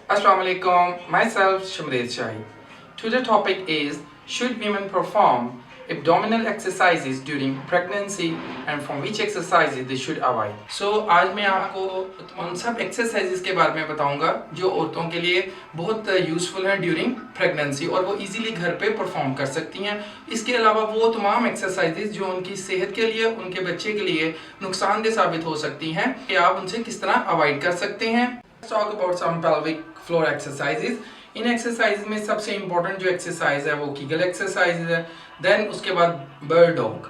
Assalamu alaikum, myself Shumred Shahi. Today's topic is, should women perform abdominal exercises during pregnancy and from which exercises they should avoid. So आज मैं आपको उन सब exercises के बारे में बताऊंगा जो औरतों के लिए बहुत यूज़फुल है ड्यूरिंग प्रेगनेंसी और वो इजीली घर पे परफॉर्म कर सकती हैं। इसके अलावा वो तमाम एक्सरसाइजेस जो उनकी सेहत के लिए, उनके बच्चे के लिए नुकसानदेह साबित हो सकती हैं कि आप उनसे किस तरह अवॉइड कर सकते हैं। Let's talk about some pelvic floor exercises. In exercise में सबसे इम्पोर्टेंट जो एक्सरसाइज है वो कीगल एक्सरसाइज है। देन उसके बाद bird dog.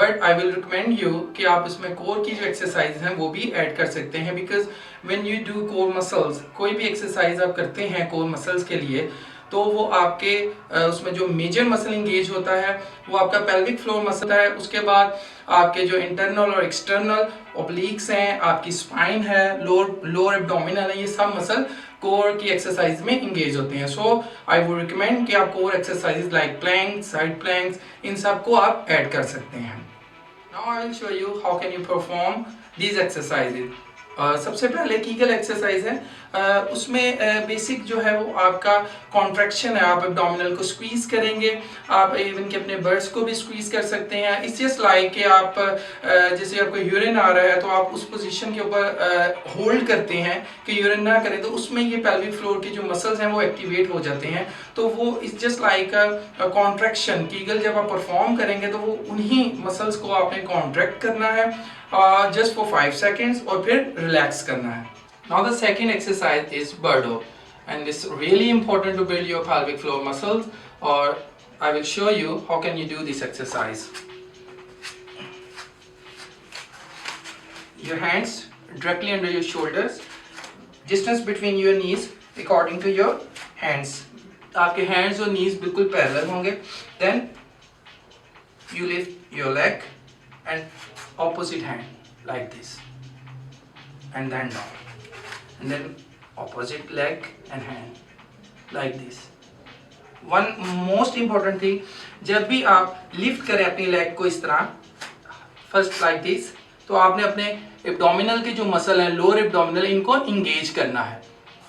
But I will recommend you कि आप इसमें कोर की जो एक्सरसाइज हैं वो भी ऐड कर सकते हैं, because when you do core muscles, कोई भी एक्सरसाइज आप करते हैं कोर मसल्स के लिए तो वो आपके उसमें जो मेजर मसल इंगेज होता है वो आपका पेल्विक फ्लोर मसल है। उसके बाद आपके जो इंटरनल और एक्सटर्नल ओब्लिक्स हैं, आपकी स्पाइन है, लोअर एब्डोमिनल है, ये सब मसल कोर की एक्सरसाइज में इंगेज होते हैं। सो आई वुड रिकमेंड कि आप core exercise like planks, side planks, इन सब को आप ऐड कर सकते हैं। Now I will show you how can you perform these exercises. सबसे पहले कीगल एक्सरसाइज है। उसमें बेसिक जो है वो आपका कॉन्ट्रैक्शन है। आप एब्डोमिनल को स्क्वीज करेंगे, आप इवन के अपने बर्ड्स को भी स्क्वीज कर सकते हैं। इट्स जस्ट लाइक कि आप जैसे आपको यूरिन आ रहा है तो आप उस पोजीशन के ऊपर होल्ड करते हैं कि यूरिन ना करें, तो उसमें ये पेल्विक फ्लोर की जो मसल्स हैं वो एक्टिवेट हो जाते हैं। तो वो it's just like contraction. Kegel जब आप परफॉर्म करेंगे तो वो उन्हीं मसल्स को आपने कॉन्ट्रैक्ट करना है just for 5 seconds और फिर relax करना है। Now the second exercise is bird dog, and it's really important to build your pelvic floor muscles, or I will show you how can you do this exercise. Your hands directly under your shoulders, distance between your knees according to your hands. आपके hands और knees बिल्कुल parallel होंगे। Then you lift your leg and opposite hand like this, and then down, and then opposite leg and hand like this. One most important thing, जब भी आप lift करें अपनी leg को इस तरह, फर्स्ट लाइक दिस, तो आपने अपने एब्डोमिनल के जो मसल हैं, लोअर एब्डोमिनल, इनको इंगेज करना है।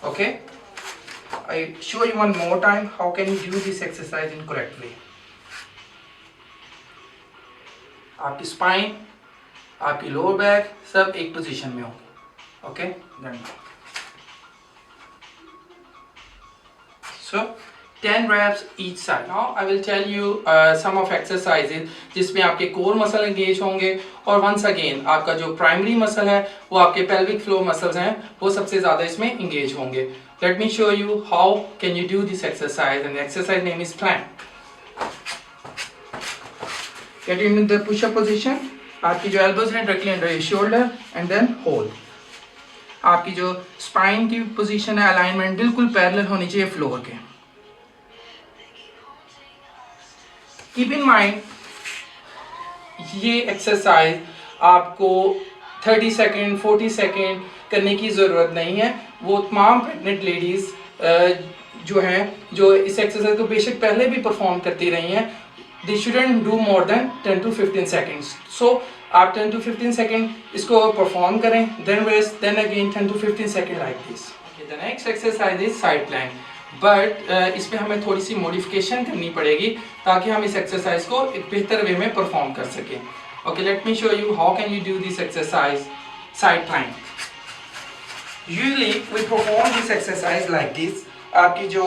Okay, I show you one more time how can you do this exercise in correct way. आपकी स्पाइन, आपकी लोअर बैक सब एक पोजीशन में होगी। Okay, so 10 reps each side. Now I will tell you some of exercises जिसमें आपके core muscle engage होंगे और वंस अगेन आपका जो प्राइमरी मसल है वो आपके पेल्विक फ्लोर मसल्स हैं वो सबसे ज़्यादा इसमें एंगेज होंगे। Let me show you how can you do this exercise, and the exercise name is plank. Get in the push-up position. आपकी जो एल्बोज हैं directly under your shoulder and then hold. आपकी जो स्पाइन की position है, alignment बिल्कुल parallel होनी चाहिए फ्लोर के। कीप इन माइंड ये एक्सरसाइज आपको 30 सेकेंड 40 सेकेंड करने की ज़रूरत नहीं है। वो तमाम प्रेग्नेंट लेडीज़ जो हैं जो इस एक्सरसाइज को बेशक पहले भी परफॉर्म करती रही हैं, they shouldn't do more than 10 to 15 seconds. So आप 10 to 15 second इसको परफॉर्म करें, then rest, then again 10 to 15 second like this. Okay, the next exercise is side plank. But इसमें हमें थोड़ी सी मॉडिफिकेशन करनी पड़ेगी ताकि हम इस एक्सरसाइज को एक बेहतर वे में परफॉर्म कर सकें। Okay, let me show you how can you do this exercise, side plank. Usually we perform this exercise like this. आपकी जो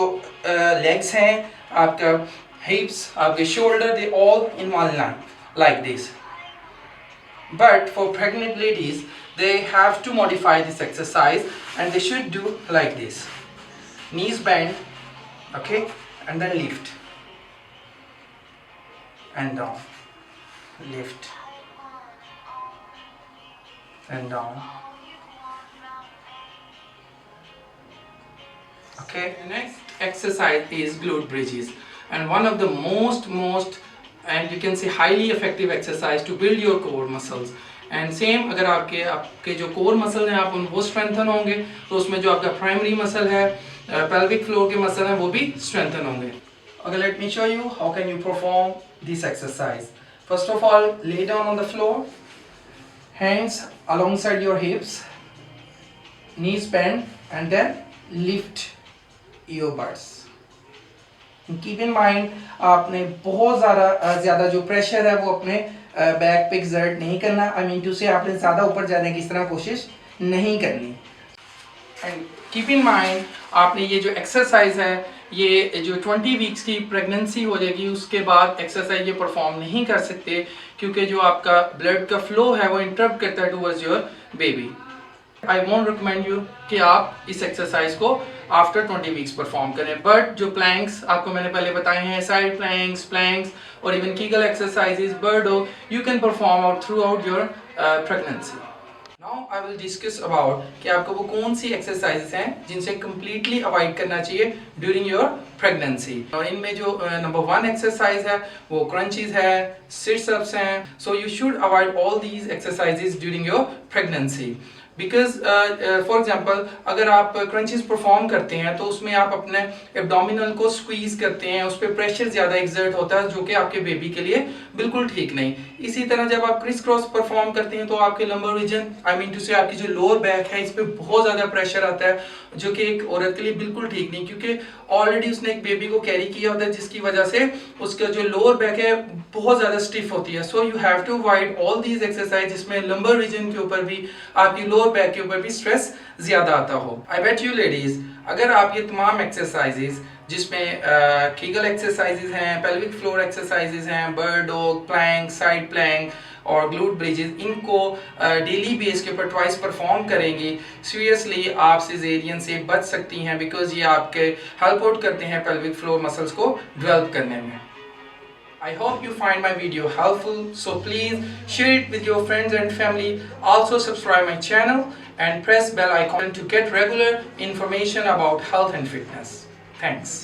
legs हैं, आपका hips, आपके shoulder, they all in one line like this. But for pregnant ladies, they have to modify this exercise and they should do like this. Knees bend, okay, and then lift and down, lift and down. Okay, the next exercise is glute bridges. And one of the most and you can say highly effective exercise to build your core muscles. And same अगर आपके जो core muscle हैं आप वो strengthen होंगे तो उसमें जो आपका primary muscle है, pelvic floor के muscle हैं वो भी strengthen होंगे। Okay, let me show you how can you perform this exercise. First of all, lay down on the floor, hands alongside your hips, knees bent, and then lift earbuds. Keep in mind आपने बहुत ज़्यादा जो pressure है वो अपने back पे exert नहीं करना. आई मीन टू से आपने ज़्यादा ऊपर जाने की इस तरह कोशिश नहीं करनी. एंड कीप इन माइंड आपने ये जो एक्सरसाइज है ये जो 20 वीक्स की प्रेगनेंसी हो जाएगी उसके बाद एक्सरसाइज ये परफॉर्म नहीं कर सकते क्योंकि जो आपका ब्लड का फ्लो है वो इंटरप्ट करता है towards your baby. I won't recommend you कि आप इस एक्सरसाइज को आफ्टर 20 वीक्स परफॉर्म करें. बट जो प्लैंक्स आपको मैंने पहले बताए हैं, साइड प्लैंक्स और even Kegel exercises, bird dog, you can perform out through out your pregnancy. Now I will discuss about कि आपको वो कौन सी एक्सरसाइजेस हैं जिनसे कम्प्लीटली अवॉइड करना चाहिए ड्यूरिंग योर प्रेगनेंसी. और इनमें जो नंबर 1 एक्सरसाइज है वो क्रंचीज है, सिट्स अप्स हैं. So you should avoid all these exercises during your pregnancy. Because for example अगर आप क्रंचेस परफॉर्म करते हैं तो उसमें आप अपने एब्डोमिनल को स्क्वीज करते हैं, उस पर प्रेशर ज़्यादा एक्सर्ट होता है जो कि आपके बेबी के लिए बिल्कुल ठीक नहीं. इसी तरह जब आप क्रिस क्रॉस परफॉर्म करते हैं तो आपके lumbar region, I mean to say आपकी जो लोअर बैक है इस पर बहुत ज़्यादा प्रेशर आता है जो कि एक औरत के लिए बिल्कुल ठीक नहीं, क्योंकि ऑलरेडी उसने एक बेबी को कैरी किया होता है जिसकी वजह से उसका जो लोअर बैक है बहुत ज़्यादा स्टिफ होती है. So you have to avoid all these exercise जिसमें लंबर रीजन के ऊपर भी आपकी लोअर बैक के ऊपर भी स्ट्रेस ज्यादा आता हो. आई बेट यू लेडीज अगर आप ये तमाम एक्सरसाइजेस जिसमें कीगल एक्सरसाइजेस हैं, पेल्विक फ्लोर एक्सरसाइजेस हैं, bird dog, plank, side plank और ग्लूट ब्रिजेस, इनको डेली बेस के ऊपर ट्वाइस परफॉर्म करेंगी, सीरियसली आप सिजेरियन से बच सकती हैं बिकॉज ये आपके हेल्प आउट करते हैं पेल्विक फ्लोर मसल्स को डेवलप करने में. I hope you find my video helpful, so please share it with your friends and family. Also subscribe my channel and press bell icon to get regular information about health and fitness. Thanks.